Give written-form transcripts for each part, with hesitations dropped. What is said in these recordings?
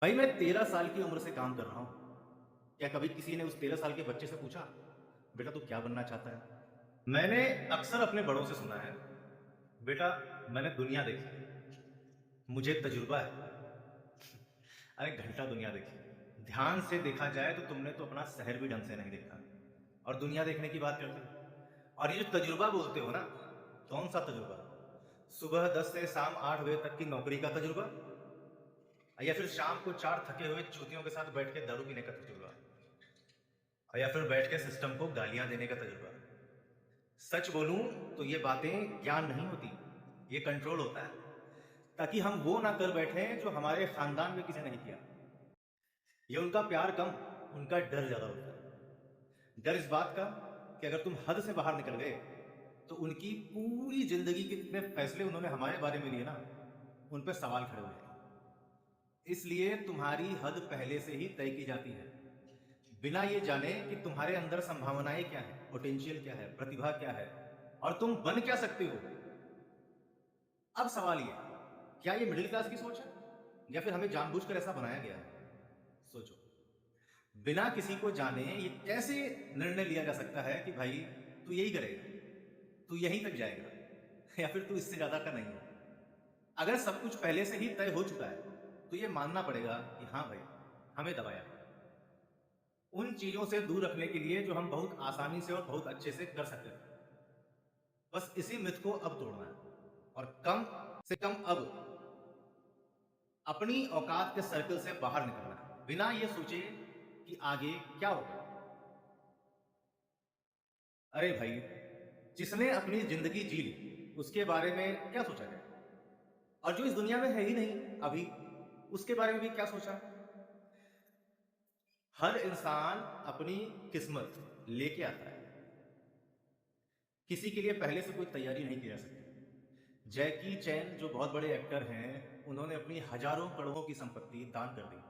भाई मैं 13 साल की उम्र से काम कर रहा हूँ। क्या कभी किसी ने उस 13 साल के बच्चे से पूछा, बेटा तू क्या बनना चाहता है? मैंने अक्सर अपने बड़ों से सुना है, बेटा मैंने दुनिया देखी है, मुझे तजुर्बा है। अरे घंटा दुनिया देखी, ध्यान से देखा जाए तो तुमने तो अपना शहर भी ढंग से नहीं देखा और दुनिया देखने की बात करते हो। और ये जो तजुर्बा बोलते हो ना, कौन सा तजुर्बा? सुबह 10 से शाम 8 बजे तक की नौकरी का तजुर्बा, या फिर शाम को 4 थके हुए चूतियों के साथ बैठ के दारू पीने का तजुर्बा, या फिर बैठ के सिस्टम को गालियां देने का तजुर्बा? सच बोलूं तो ये बातें ज्ञान नहीं होती, ये कंट्रोल होता है, ताकि हम वो ना कर बैठे जो हमारे खानदान में किसी ने नहीं किया। ये उनका प्यार कम, उनका डर ज्यादा होता है। डर इस बात का कि अगर तुम हद से बाहर निकल गए तो उनकी पूरी जिंदगी के जितने फैसले उन्होंने हमारे बारे में लिए ना, उन पर सवाल खड़े हो जाएंगे। इसलिए तुम्हारी हद पहले से ही तय की जाती है, बिना ये जाने कि तुम्हारे अंदर संभावनाएं क्या है, पोटेंशियल क्या है, प्रतिभा क्या है और तुम बन क्या सकते हो। अब सवाल ये, क्या ये मिडिल क्लास की सोच है या फिर हमें जानबूझकर ऐसा बनाया गया है? सोचो, बिना किसी को जाने ये कैसे निर्णय लिया जा सकता है कि भाई तू यही करेगा, तू यहीं तक जाएगा या फिर तू इससे ज्यादा का नहीं है। अगर सब कुछ पहले से ही तय हो चुका है तो ये मानना पड़ेगा कि हाँ भाई, हमें दबाया उन चीजों से दूर रखने के लिए जो हम बहुत आसानी से और बहुत अच्छे से कर सकते थे। बस इसी मिथ को अब तोड़ना है और कम से कम अब अपनी औकात के सर्कल से बाहर निकलना है, बिना ये सोचे कि आगे क्या होगा। अरे भाई, जिसने अपनी जिंदगी जी ली उसके बारे में क्या सोचा है? और जो इस दुनिया में है ही नहीं अभी, उसके बारे में भी क्या सोचा? हर इंसान अपनी किस्मत लेके आता है, किसी के लिए पहले से कोई तैयारी नहीं की जा सकती। जैकी चैन जो बहुत बड़े एक्टर हैं, उन्होंने अपनी हजारों करोड़ों की संपत्ति दान कर दी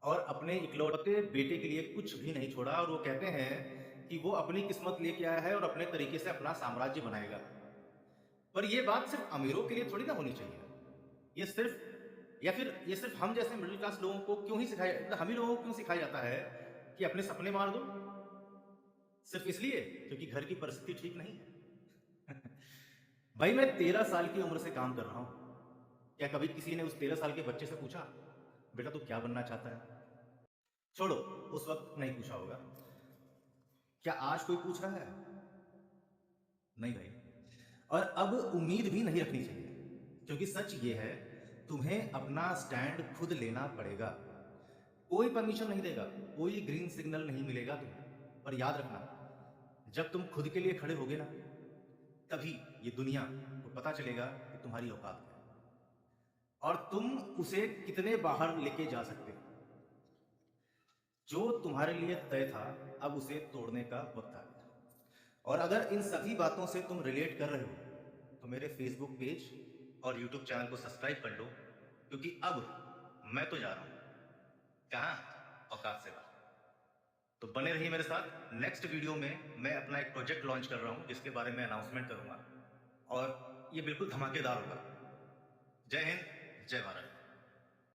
और अपने इकलौते बेटे के लिए कुछ भी नहीं छोड़ा, और वो कहते हैं कि वो अपनी किस्मत लेके आया है और अपने तरीके से अपना साम्राज्य बनाएगा। पर ये बात सिर्फ अमीरों के लिए थोड़ी ना होनी चाहिए। ये सिर्फ या फिर ये सिर्फ हम जैसे मिडिल क्लास लोगों को क्यों ही सिखाया, मतलब हम ही लोगों को क्यों सिखाया जाता है कि अपने सपने मार दो, सिर्फ इसलिए क्योंकि घर की परिस्थिति ठीक नहीं है? भाई मैं 13 साल की उम्र से काम कर रहा हूं। क्या कभी किसी ने उस 13 साल के बच्चे से पूछा, बेटा तू क्या बनना चाहता है? छोड़ो, उस वक्त नहीं पूछा होगा। क्या आज कोई पूछ रहा है? नहीं भाई। और अब उम्मीद भी नहीं रखनी चाहिए, क्योंकि सच ये है, तुम्हें अपना स्टैंड खुद लेना पड़ेगा। कोई परमिशन नहीं देगा, कोई ग्रीन सिग्नल नहीं मिलेगा तुम्हें। पर याद रखना, जब तुम खुद के लिए खड़े होगे ना, तभी ये दुनिया को पता चलेगा कि तुम्हारी औकात क्या है और तुम उसे कितने बाहर लेके जा सकते हो। जो तुम्हारे लिए तय था, अब उसे तोड़ने का वक्त आ गया। और अगर इन सभी बातों से तुम रिलेट कर रहे हो तो मेरे फेसबुक पेज और यूट्यूब चैनल को सब्सक्राइब कर लो, क्योंकि अब मैं तो जा रहा हूं कहाँ, औकात से बाहर। तो बने रहिए मेरे साथ। नेक्स्ट वीडियो में मैं अपना एक प्रोजेक्ट लॉन्च कर रहा हूं जिसके बारे में अनाउंसमेंट करूंगा और ये बिल्कुल धमाकेदार होगा। जय हिंद, जय भारत।